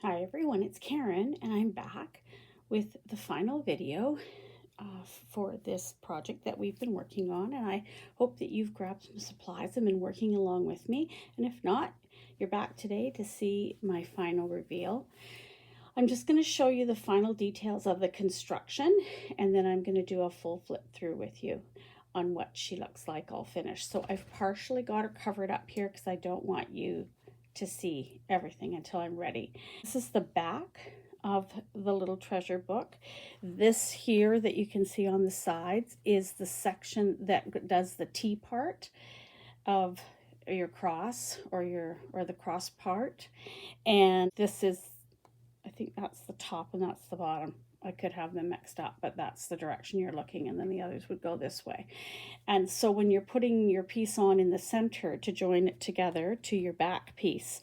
Hi everyone, it's Karen and I'm back with the final video for this project that we've been working on, and I hope that you've grabbed some supplies and been working along with me, and if not, you're back today to see my final reveal. I'm just going to show you the final details of the construction, and then I'm going to do a full flip through with you on what she looks like all finished. So I've partially got her covered up here because I don't want you to see everything until I'm ready. This is the back of the little treasure book. This here that you can see on the sides is the section that does the T part of your cross or the cross part, and this is, I think that's the top and that's the bottom. I could have them mixed up, but that's the direction you're looking, and then the others would go this way. And so when you're putting your piece on in the center to join it together to your back piece,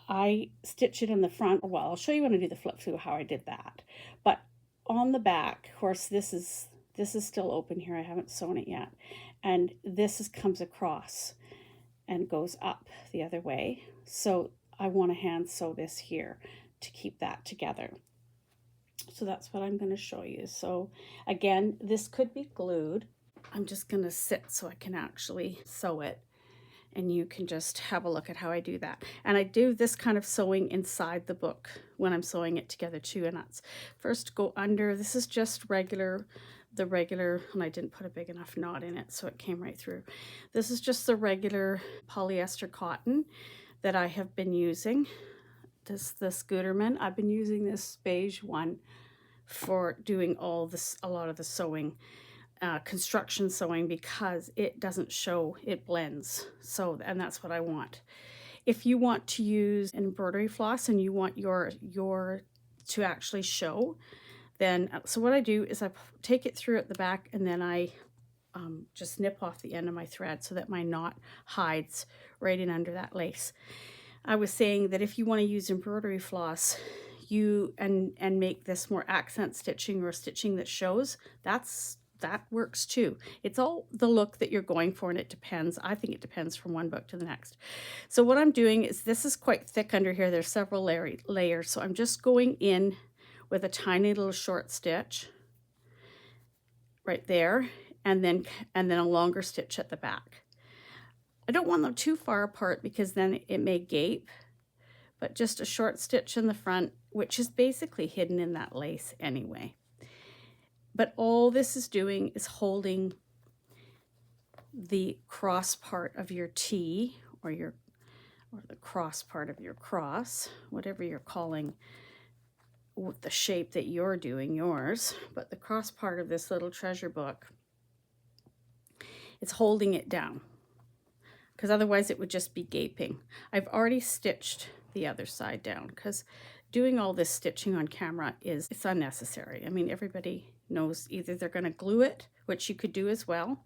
I stitch it in the front. Well, I'll show you when I do the flip through how I did that. But on the back, of course, this is still open here. I haven't sewn it yet. And comes across and goes up the other way. So I want to hand sew this here to keep that together. So that's what I'm going to show you. So again, this could be glued. I'm just going to sit so I can actually sew it, and you can just have a look at how I do that. And I do this kind of sewing inside the book when I'm sewing it together too, and that's first go under. This is just the regular, and I didn't put a big enough knot in it so it came right through. This is just the regular polyester cotton that I have been using. This Gooderman. I've been using this beige one for doing a lot of the sewing, construction sewing, because it doesn't show, it blends. So, and that's what I want. If you want to use embroidery floss and you want your to actually show, then, so what I do is I take it through at the back, and then I just nip off the end of my thread so that my knot hides right in under that lace. I was saying that if you want to use embroidery floss, and make this more accent stitching or stitching that shows, that works too. It's all the look that you're going for, and it depends. I think it depends from one book to the next. So what I'm doing is, this is quite thick under here. There's several layers. So I'm just going in with a tiny little short stitch right there, and then a longer stitch at the back. I don't want them too far apart because then it may gape, but just a short stitch in the front, which is basically hidden in that lace anyway. But all this is doing is holding the cross part of your T, or the cross part of your cross, whatever you're calling the shape that you're doing yours. But the cross part of this little treasure book, it's holding it down, because otherwise it would just be gaping. I've already stitched the other side down, because doing all this stitching on camera it's unnecessary. I mean, everybody knows either they're going to glue it, which you could do as well,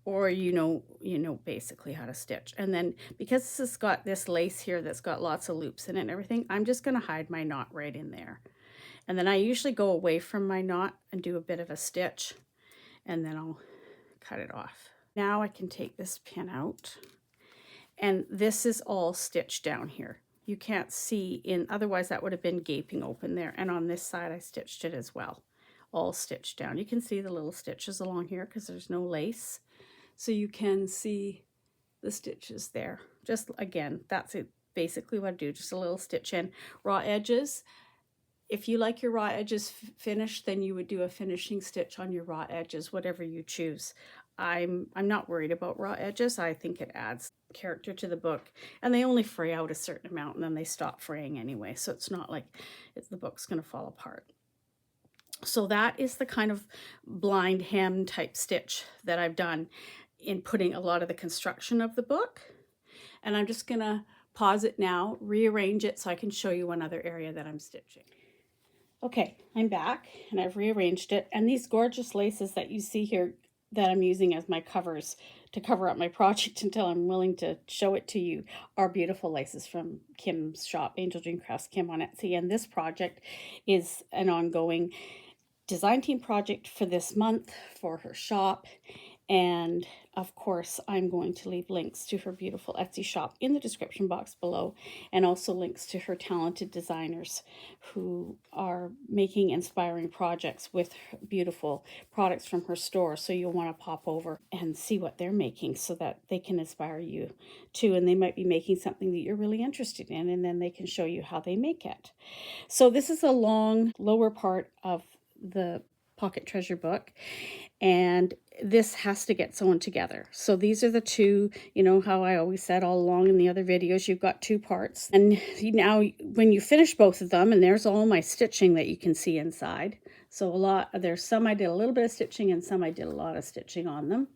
or you know basically how to stitch. And then because this has got this lace here that's got lots of loops in it and everything, I'm just going to hide my knot right in there. And then I usually go away from my knot and do a bit of a stitch, and then I'll cut it off. Now I can take this pin out, and this is all stitched down here. You can't see in, otherwise that would have been gaping open there. And on this side I stitched it as well, all stitched down. You can see the little stitches along here because there's no lace. So you can see the stitches there. Just again, that's it. Basically what I do, just a little stitch in. Raw edges, if you like your raw edges finished, then you would do a finishing stitch on your raw edges, whatever you choose. I'm not worried about raw edges. I think it adds character to the book, and they only fray out a certain amount and then they stop fraying anyway, so it's not like the book's going to fall apart. So that is the kind of blind hem type stitch that I've done in putting a lot of the construction of the book. And I'm just going to pause it now, rearrange it so I can show you one other area that I'm stitching. Okay, I'm back and I've rearranged it, and these gorgeous laces that you see here that I'm using as my covers to cover up my project until I'm willing to show it to you are beautiful laces from Kim's shop, AngeldreamCraftsKim on Etsy. And this project is an ongoing design team project for this month for her shop. And of course, I'm going to leave links to her beautiful Etsy shop in the description box below, and also links to her talented designers who are making inspiring projects with beautiful products from her store. So you'll want to pop over and see what they're making so that they can inspire you too. And they might be making something that you're really interested in, and then they can show you how they make it. So this is a long lower part of the Pocket Treasure book, and this has to get sewn together. So these are the two, you know how I always said all along in the other videos, you've got two parts. And now when you finish both of them, and there's all my stitching that you can see inside. So there's some I did a little bit of stitching and some I did a lot of stitching on them.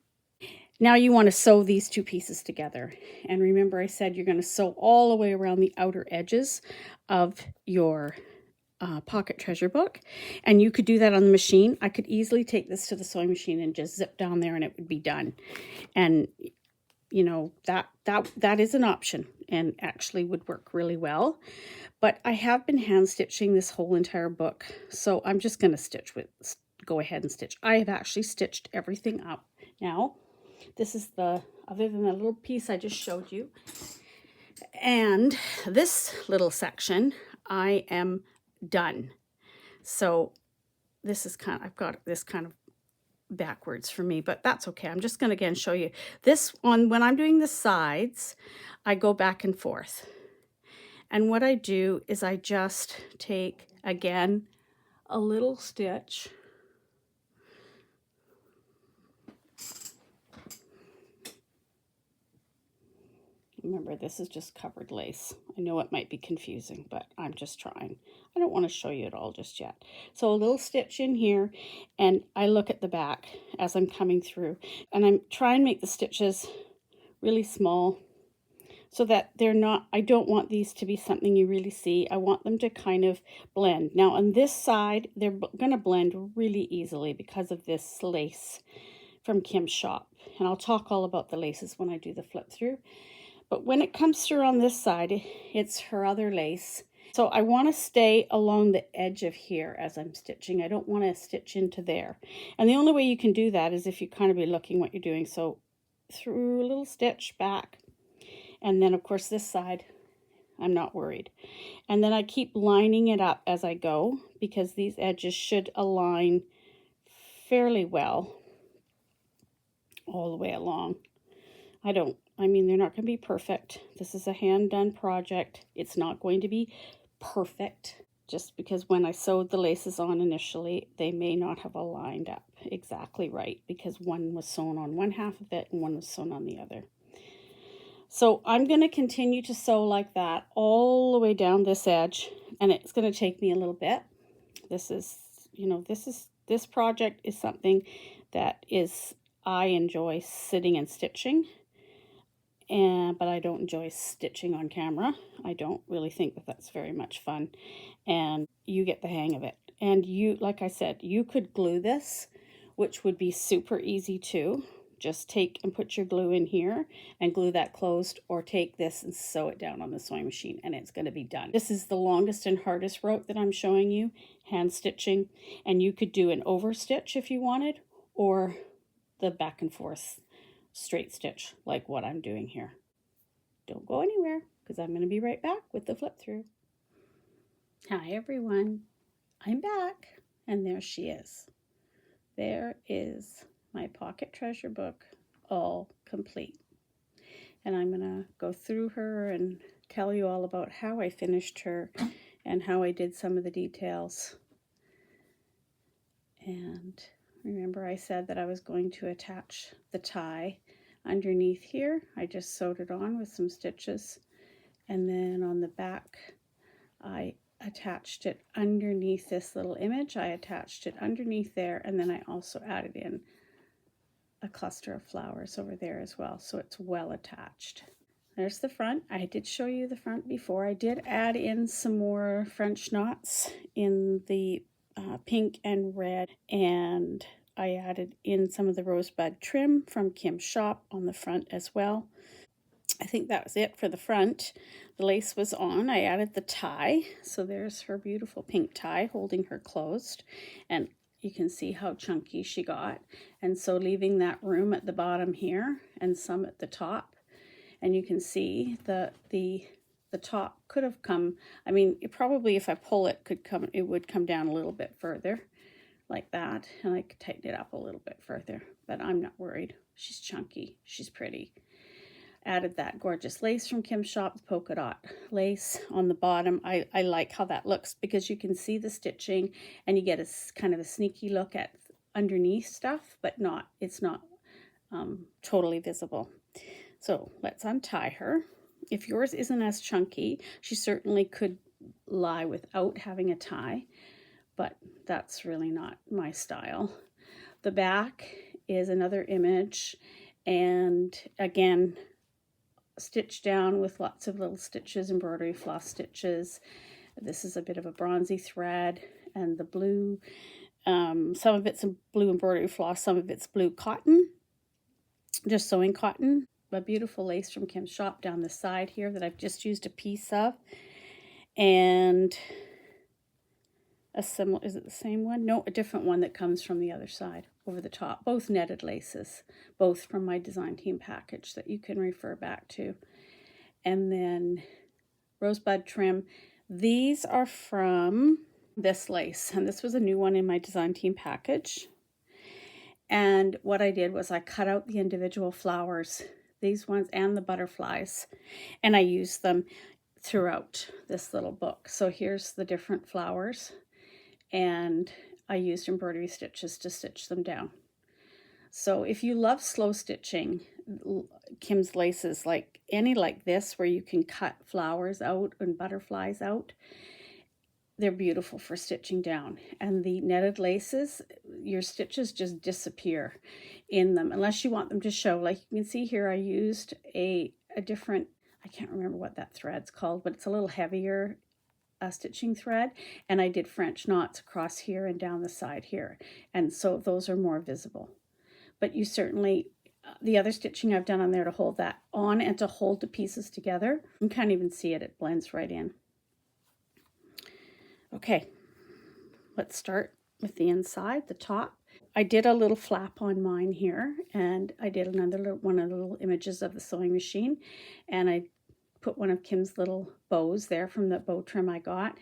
Now you want to sew these two pieces together. And remember I said you're going to sew all the way around the outer edges of your Pocket Treasure book, and you could do that on the machine. I could easily take this to the sewing machine and just zip down there and it would be done. And you know, that is an option and actually would work really well. But I have been hand stitching this whole entire book, so I'm just going to go ahead and stitch. I have actually stitched everything up now. This is other than the little piece I just showed you, and this little section I am done. So this is I've got this kind of backwards for me, but that's okay. I'm just going to again show you this one. When I'm doing the sides, I go back and forth. And what I do is I just take, again, a little stitch. Remember, this is just covered lace. I know it might be confusing, but I'm just trying. I don't want to show you it all just yet. So a little stitch in here, and I look at the back as I'm coming through. And I'm trying to make the stitches really small so that they're not, I don't want these to be something you really see. I want them to kind of blend. Now on this side, they're going to blend really easily because of this lace from Kim's shop. And I'll talk all about the laces when I do the flip through. But when it comes through on this side, it's her other lace. So I want to stay along the edge of here as I'm stitching. I don't want to stitch into there. And the only way you can do that is if you kind of be looking what you're doing. So through a little stitch back. And then of course this side, I'm not worried. And then I keep lining it up as I go because these edges should align fairly well all the way along. I mean, they're not going to be perfect. This is a hand-done project. It's not going to be perfect just because when I sewed the laces on initially, they may not have aligned up exactly right because one was sewn on one half of it and one was sewn on the other. So I'm going to continue to sew like that all the way down this edge, and it's going to take me a little bit. This project is something that I enjoy sitting and stitching. But I don't enjoy stitching on camera. I don't really think that that's very much fun, and you get the hang of it. And like I said, you could glue this, which would be super easy too. Just take and put your glue in here and glue that closed, or take this and sew it down on the sewing machine and it's going to be done. This is the longest and hardest route that I'm showing you, hand stitching, and you could do an over stitch if you wanted, or the back and forth straight stitch like what I'm doing here. Don't go anywhere because I'm going to be right back with the flip through. Hi everyone, I'm back, and there she is. There is my Pocket Treasure book all complete, and I'm going to go through her and tell you all about how I finished her and how I did some of the details. And remember I said that I was going to attach the tie underneath here. I just sewed it on with some stitches, and then on the back I attached it underneath this little image. I attached it underneath there, and then I also added in a cluster of flowers over there as well, so it's well attached. There's the front. I did show you the front before. I did add in some more French knots in the pink and red, and I added in some of the rosebud trim from Kim's shop on the front as well. I think that was it for the front. The lace was on. I added the tie. So there's her beautiful pink tie holding her closed. And you can see how chunky she got. And so leaving that room at the bottom here and some at the top, and you can see the top could have come, I mean, it probably, if I pull it, it would come down a little bit further like that, and I could tighten it up a little bit further, but I'm not worried. She's chunky, she's pretty. Added that gorgeous lace from Kim's shop, the polka dot lace on the bottom. I like how that looks because you can see the stitching and you get a kind of a sneaky look at underneath stuff, but it's not totally visible. So let's untie her. If yours isn't as chunky, she certainly could lie without having a tie, but that's really not my style. The back is another image, and again, stitched down with lots of little stitches, embroidery floss stitches. This is a bit of a bronzy thread, and the blue, some of it's a blue embroidery floss, some of it's blue cotton, just sewing cotton. A beautiful lace from Kim's shop down the side here that I've just used a piece of, and a similar, is it the same one? No, a different one that comes from the other side over the top. Both netted laces, both from my design team package that you can refer back to. And then rosebud trim. These are from this lace, and this was a new one in my design team package. And what I did was I cut out the individual flowers, these ones and the butterflies, and I used them throughout this little book. So here's the different flowers, and I used embroidery stitches to stitch them down. So if you love slow stitching, Kim's laces, like any like this where you can cut flowers out and butterflies out, they're beautiful for stitching down. And the netted laces, your stitches just disappear in them unless you want them to show. Like you can see here, I used a different, I can't remember what that thread's called, but it's a little heavier stitching thread, and I did French knots across here and down the side here, and so those are more visible. But you certainly, the other stitching I've done on there to hold that on and to hold the pieces together, you can't even see it, it blends right in. Okay, let's start with the inside, the top. I did a little flap on mine here, and I did one of the little images of the sewing machine, and I put one of Kim's little bows there from the bow trim I got,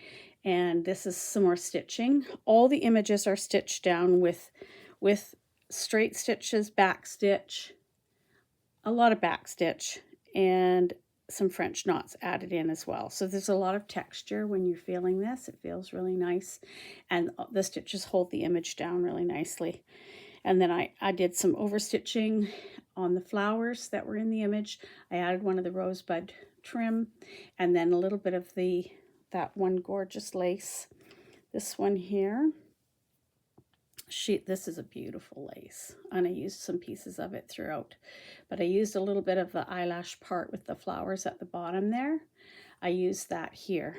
and this is some more stitching. All the images are stitched down with straight stitches, back stitch, a lot of back stitch, and some French knots added in as well. So there's a lot of texture when you're feeling this. It feels really nice, and the stitches hold the image down really nicely. And then I did some overstitching on the flowers that were in the image. I added one of the rosebud trim, and then a little bit of that one gorgeous lace. This one here, this is a beautiful lace, and I used some pieces of it throughout, but I used a little bit of the eyelash part with the flowers at the bottom there. I used that here,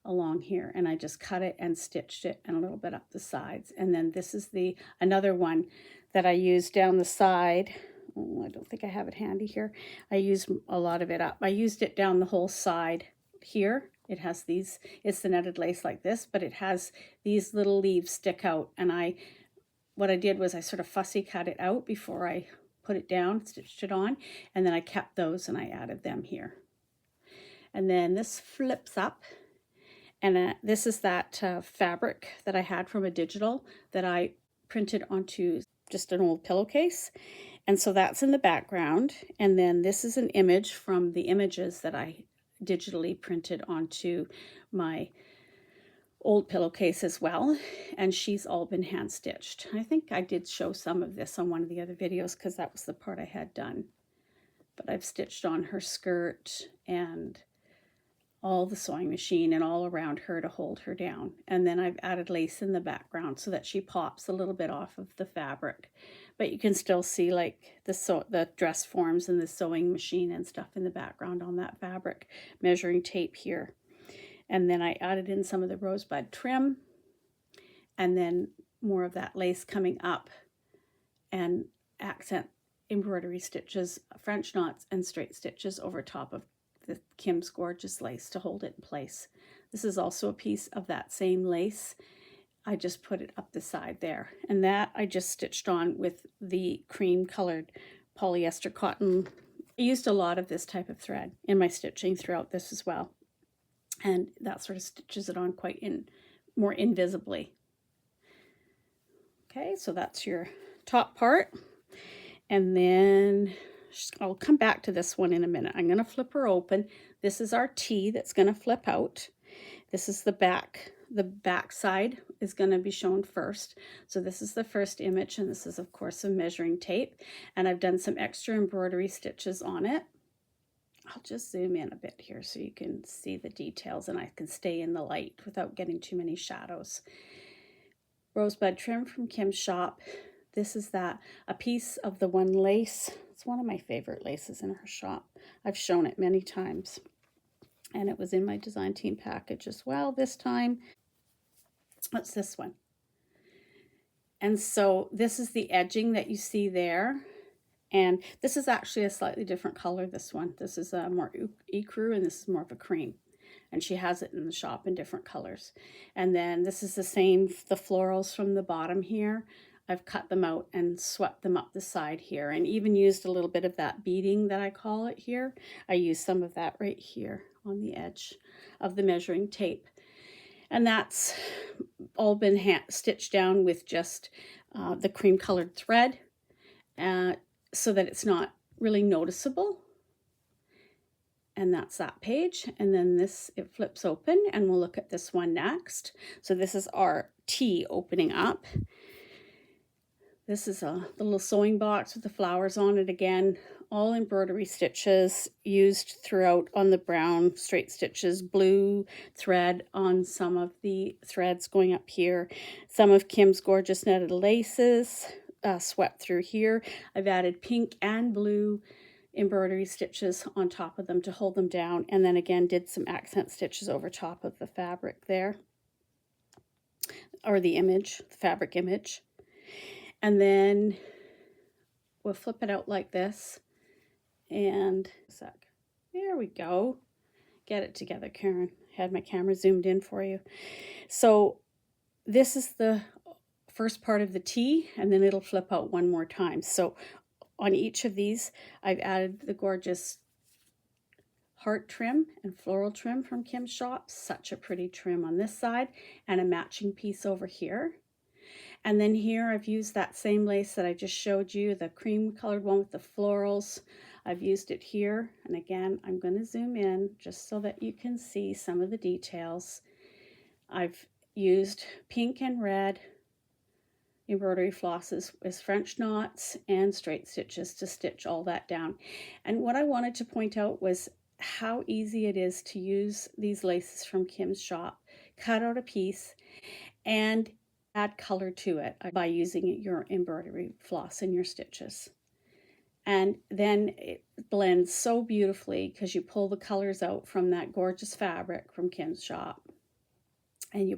along here, and I just cut it and stitched it and a little bit up the sides. And then this is another one that I used down the side. Oh, I don't think I have it handy here. I used a lot of it up. I used it down the whole side here. It has these, it's the netted lace like this, but it has these little leaves stick out. And what I did was I sort of fussy cut it out before I put it down, stitched it on, and then I kept those and I added them here. And then this flips up, and this is that fabric that I had from a digital that I printed onto just an old pillowcase. And so that's in the background. And then this is an image from the images that I digitally printed onto my old pillowcase as well. And she's all been hand stitched. I think I did show some of this on one of the other videos because that was the part I had done. But I've stitched on her skirt and all the sewing machine and all around her to hold her down. And then I've added lace in the background so that she pops a little bit off of the fabric. But you can still see like the dress forms and the sewing machine and stuff in the background on that fabric. Measuring tape here. And then I added in some of the rosebud trim, and then more of that lace coming up, and accent embroidery stitches, French knots and straight stitches over top of the Kim's gorgeous lace to hold it in place. This is also a piece of that same lace. I just put it up the side there. And that I just stitched on with the cream colored polyester cotton. I used a lot of this type of thread in my stitching throughout this as well. And that sort of stitches it on quite more invisibly. Okay, so that's your top part. And then I'll come back to this one in a minute. I'm going to flip her open. This is our T that's going to flip out. This is the back. The back side is going to be shown first. So this is the first image, and this is of course some measuring tape. And I've done some extra embroidery stitches on it. I'll just zoom in a bit here so you can see the details and I can stay in the light without getting too many shadows. Rosebud trim from Kim's shop. This is a piece of the one lace. It's one of my favorite laces in her shop. I've shown it many times. And it was in my design team package as well this time. What's this one? And so this is the edging that you see there. And this is actually a slightly different color, this one. This is a more ecru and this is more of a cream. And she has it in the shop in different colors. And then this is the same, the florals from the bottom here. I've cut them out and swept them up the side here and even used a little bit of that beading that I call it here. I used some of that right here on the edge of the measuring tape. And that's all been stitched down with just the cream colored thread so that it's not really noticeable. And that's that page. And then this, it flips open and we'll look at this one next. So this is our T opening up. This is the little sewing box with the flowers on it again. All embroidery stitches used throughout on the brown straight stitches, blue thread on some of the threads going up here. Some of Kim's gorgeous netted laces swept through here. I've added pink and blue embroidery stitches on top of them to hold them down. And then again, did some accent stitches over top of the fabric there. Or the image, the fabric image. And then we'll flip it out like this. And there we go. Get it together, Karen. Had my camera zoomed in for you. So this is the first part of the T, and then it'll flip out one more time. So on each of these, I've added the gorgeous heart trim and floral trim from Kim's shop. Such a pretty trim on this side, and a matching piece over here. And then here I've used that same lace that I just showed you, the cream colored one with the florals. I've used it here. And again, I'm going to zoom in just so that you can see some of the details. I've used pink and red embroidery flosses as French knots and straight stitches to stitch all that down. And what I wanted to point out was how easy it is to use these laces from Kim's shop. Cut out a piece and add color to it by using your embroidery floss in your stitches. And then it blends so beautifully because you pull the colors out from that gorgeous fabric from Kim's shop. And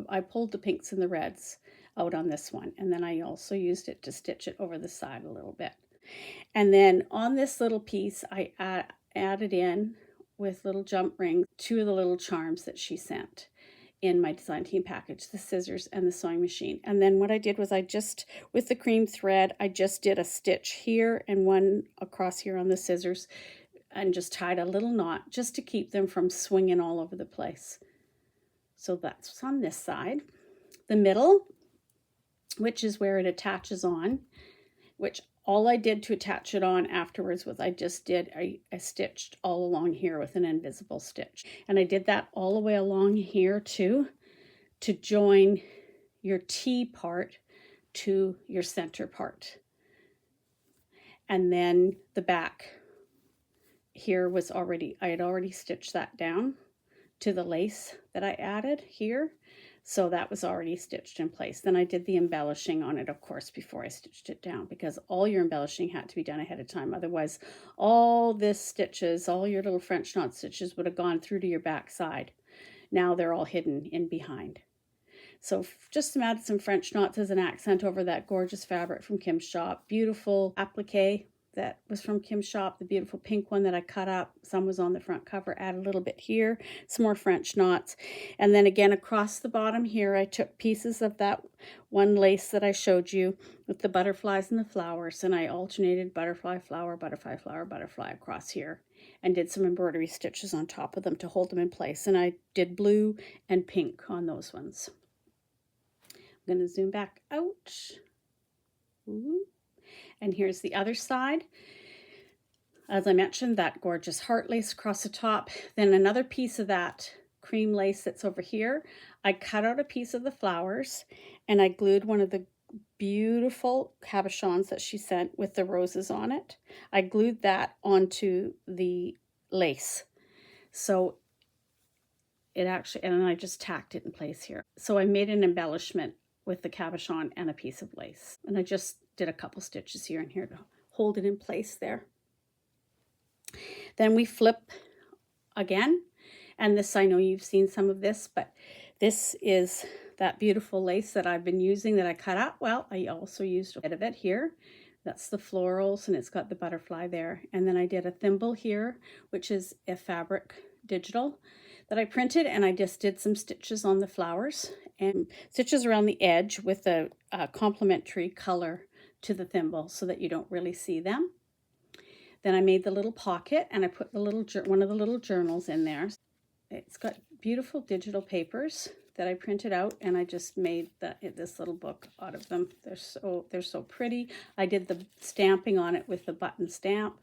I pulled the pinks and the reds out on this one. And then I also used it to stitch it over the side a little bit. And then on this little piece, I added in with little jump rings 2 of the little charms that she sent in my design team package, the scissors and the sewing machine. And then what I did was with the cream thread, I just did a stitch here and one across here on the scissors and just tied a little knot just to keep them from swinging all over the place. So that's on this side. The middle, which is where it attaches on, which all I did to attach it on afterwards was I stitched all along here with an invisible stitch. And I did that all the way along here too, to join your T part to your center part. And then the back here I had already stitched that down to the lace that I added here. So that was already stitched in place. Then I did the embellishing on it, of course, before I stitched it down, because all your embellishing had to be done ahead of time. Otherwise, all your little French knot stitches would have gone through to your back side. Now they're all hidden in behind. So just added some French knots as an accent over that gorgeous fabric from Kim's shop. Beautiful applique that was from Kim's shop, the beautiful pink one that I cut up. Some was on the front cover, add a little bit here, some more French knots. And then again across the bottom here, I took pieces of that one lace that I showed you with the butterflies and the flowers, and I alternated butterfly, flower, butterfly, flower, butterfly across here, and did some embroidery stitches on top of them to hold them in place. And I did blue and pink on those ones. I'm going to zoom back out. Ooh. And here's the other side. As I mentioned, that gorgeous heart lace across the top. Then another piece of that cream lace that's over here. I cut out a piece of the flowers and I glued one of the beautiful cabochons that she sent with the roses on it. I glued that onto the lace. So it actually, and I just tacked it in place here. So I made an embellishment with the cabochon and a piece of lace. And I just did a couple stitches here and here to hold it in place there. Then we flip again, and this, I know you've seen some of this, but this is that beautiful lace that I've been using that I cut up. Well, I also used a bit of it here. That's the florals, and it's got the butterfly there. And then I did a thimble here, which is a fabric digital that I printed, and I just did some stitches on the flowers and stitches around the edge with a complementary color to the thimble so that you don't really see them. Then I made the little pocket and I put the little one of the little journals in there. It's got beautiful digital papers that I printed out, and I just made this little book out of them. They're so pretty. I did the stamping on it with the button stamp,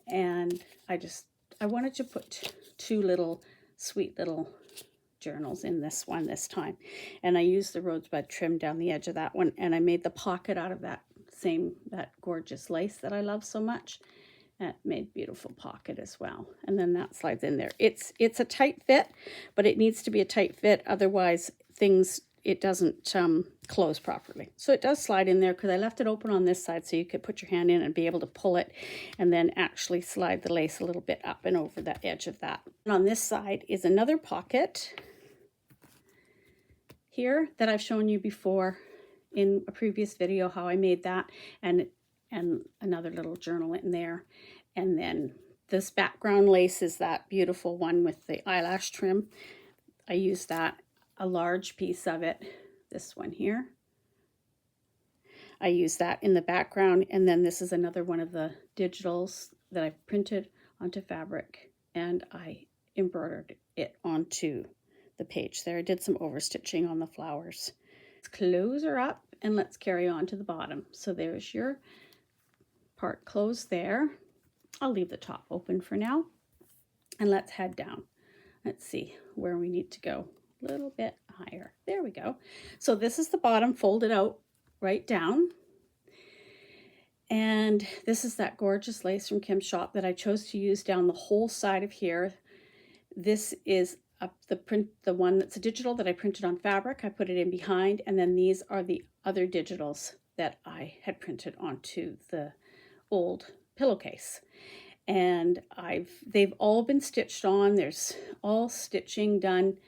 and I wanted to put two little sweet little journals in this one this time, and I used the rosebud trim down the edge of that one, and I made the pocket out of that gorgeous lace that I love so much. That made beautiful pocket as well, and then that slides in there. It's a tight fit, but it needs to be a tight fit, otherwise it doesn't close properly. So it does slide in there because I left it open on this side so you could put your hand in and be able to pull it and then actually slide the lace a little bit up and over the edge of that. And on this side is another pocket here that I've shown you before in a previous video how I made that, and another little journal in there. And then this background lace is that beautiful one with the eyelash trim. I used that, a large piece of it, this one here. I used that in the background, and then this is another one of the digitals that I printed onto fabric, and I embroidered it onto the page there. I did some overstitching on the flowers. Let's close her up and let's carry on to the bottom. So there's your part closed there. I'll leave the top open for now, and let's head down. Let's see where we need to go. A little bit higher. There we go. So this is the bottom folded out right down, and this is that gorgeous lace from Kim's shop that I chose to use down the whole side of here. This is the one that's a digital that I printed on fabric. I put it in behind, and then these are the other digitals that I had printed onto the old pillowcase, and they've all been stitched on. There's all stitching done.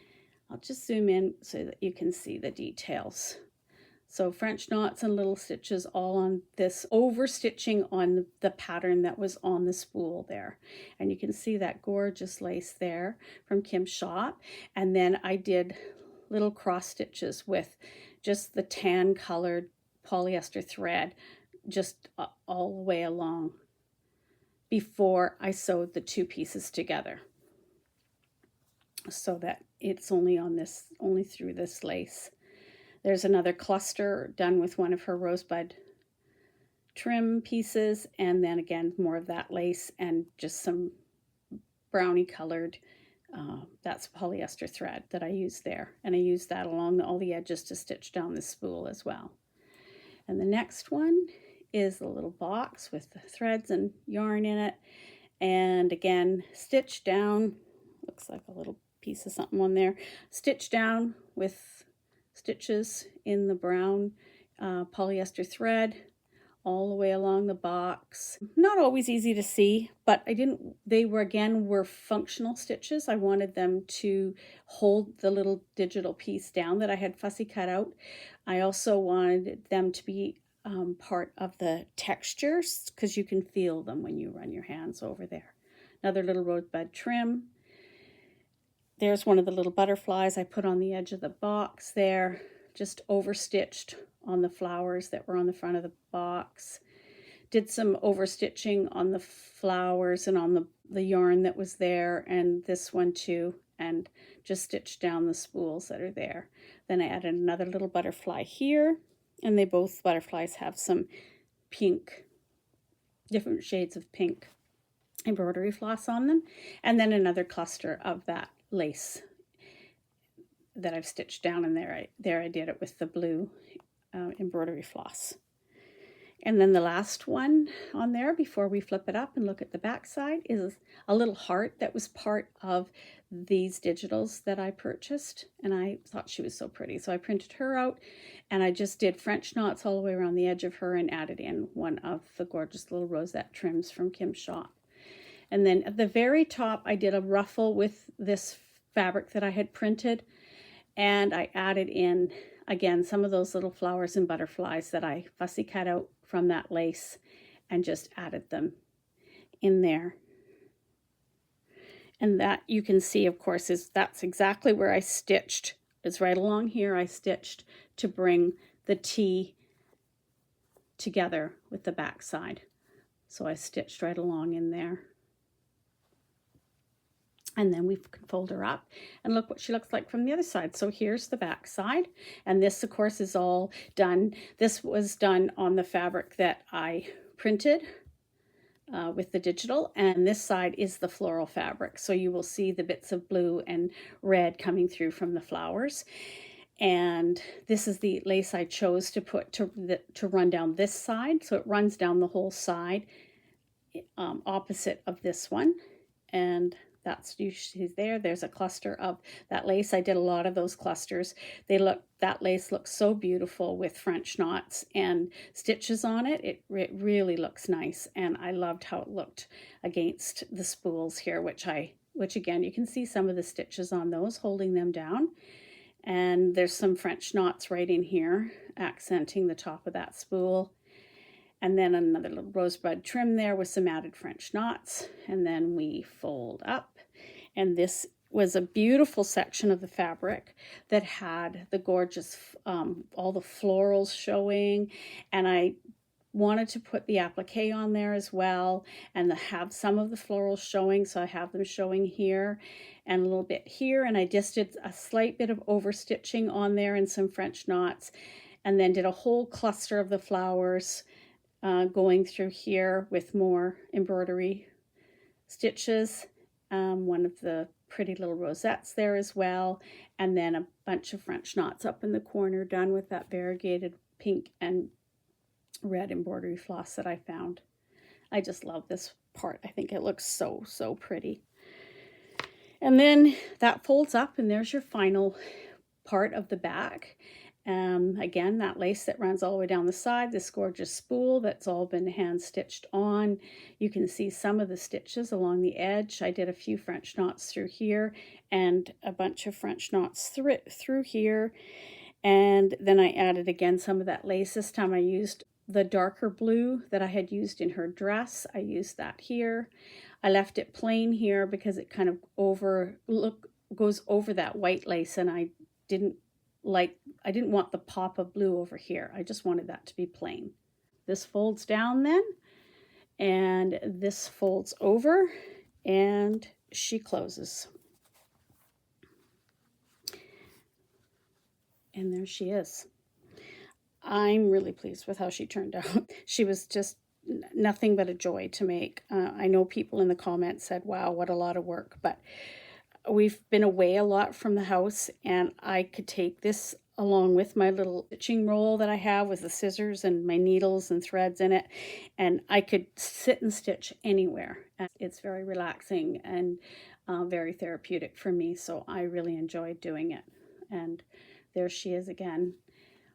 I'll just zoom in so that you can see the details. So French knots and little stitches all on this, over stitching on the pattern that was on the spool there. And you can see that gorgeous lace there from Kim's shop. And then I did little cross stitches with just the tan colored polyester thread just all the way along before I sewed the two pieces together, so that it's only through this lace. There's another cluster done with one of her rosebud trim pieces, and then again more of that lace and just some brownie colored that's polyester thread that I used there, and I used that along all the edges to stitch down the spool as well. And the next one is a little box with the threads and yarn in it, and again stitch down, looks like a little piece of something on there, stitch down with stitches in the brown polyester thread all the way along the box. Not always easy to see, but they were functional stitches. I wanted them to hold the little digital piece down that I had fussy cut out. I also wanted them to be part of the textures because you can feel them when you run your hands over there. Another little rosebud trim. There's one of the little butterflies I put on the edge of the box there, just overstitched on the flowers that were on the front of the box. Did some overstitching on the flowers and on the yarn that was there, and this one too, and just stitched down the spools that are there. Then I added another little butterfly here, and they both butterflies have some pink, different shades of pink embroidery floss on them, and then another cluster of that lace that I've stitched down in there. I did it with the blue embroidery floss. And then the last one on there before we flip it up and look at the back side is a little heart that was part of these digitals that I purchased, and I thought she was so pretty. So I printed her out, and I just did French knots all the way around the edge of her and added in one of the gorgeous little rosette trims from Kim's shop. And then at the very top, I did a ruffle with this fabric that I had printed, and I added in, again, some of those little flowers and butterflies that I fussy cut out from that lace and just added them in there. And that you can see, of course, that's exactly where I stitched. It's right along here I stitched to bring the T together with the back side. So I stitched right along in there. And then we can fold her up and look what she looks like from the other side. So here's the back side. And this, of course, is all done. This was done on the fabric that I printed with the digital. And this side is the floral fabric. So you will see the bits of blue and red coming through from the flowers. And this is the lace I chose to put to run down this side. So it runs down the whole side opposite of this one. And that's usually there. There's a cluster of that lace. I did a lot of those clusters. That lace looks so beautiful with French knots and stitches on it. It really looks nice, and I loved how it looked against the spools here, which again, you can see some of the stitches on those holding them down. And there's some French knots right in here, accenting the top of that spool. And then another little rosebud trim there with some added French knots. And then we fold up. And this was a beautiful section of the fabric that had the gorgeous, all the florals showing. And I wanted to put the applique on there as well and have some of the florals showing. So I have them showing here and a little bit here. And I just did a slight bit of overstitching on there and some French knots. And then did a whole cluster of the flowers going through here with more embroidery stitches, one of the pretty little rosettes there as well, and then a bunch of French knots up in the corner done with that variegated pink and red embroidery floss that I found. I just love this part. I think it looks so, so pretty. And then that folds up, and there's your final part of the back. Again, that lace that runs all the way down the side, this gorgeous spool that's all been hand stitched on. You can see some of the stitches along the edge. I did a few French knots through here and a bunch of French knots through here. And then I added again some of that lace. This time I used the darker blue that I had used in her dress. I used that here. I left it plain here because it kind of goes over that white lace, and I didn't want the pop of blue over here. I just wanted that to be plain. This folds down then, and this folds over, and she closes. And there she is. I'm really pleased with how she turned out. She was just nothing but a joy to make. I know people in the comments said, wow, what a lot of work, but we've been away a lot from the house, and I could take this along with my little stitching roll that I have with the scissors and my needles and threads in it, and I could sit and stitch anywhere. And it's very relaxing and very therapeutic for me, so I really enjoyed doing it. And there she is again,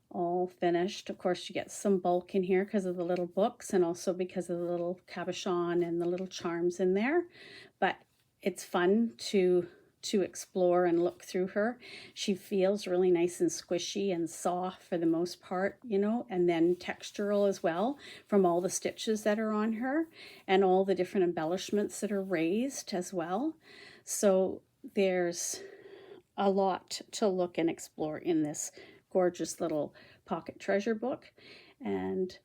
all finished. Of course, you get some bulk in here because of the little books and also because of the little cabochon and the little charms in there, but it's fun to to explore and look through her. She feels really nice and squishy and soft for the most part, you know, and then textural as well from all the stitches that are on her and all the different embellishments that are raised as well. So there's a lot to look and explore in this gorgeous little pocket treasure book. And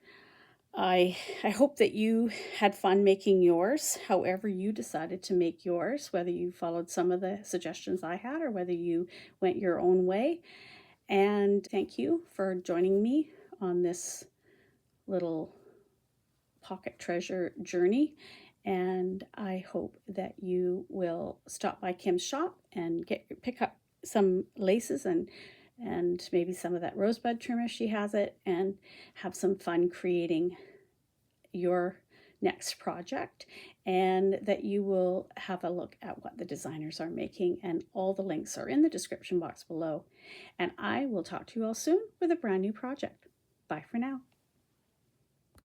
I hope that you had fun making yours, however you decided to make yours, whether you followed some of the suggestions I had or whether you went your own way. And thank you for joining me on this little pocket treasure journey. And I hope that you will stop by Kim's shop and pick up some laces and maybe some of that rosebud trim if she has it, and have some fun creating your next project, and that you will have a look at what the designers are making, and all the links are in the description box below. And I will talk to you all soon with a brand new project. Bye for now.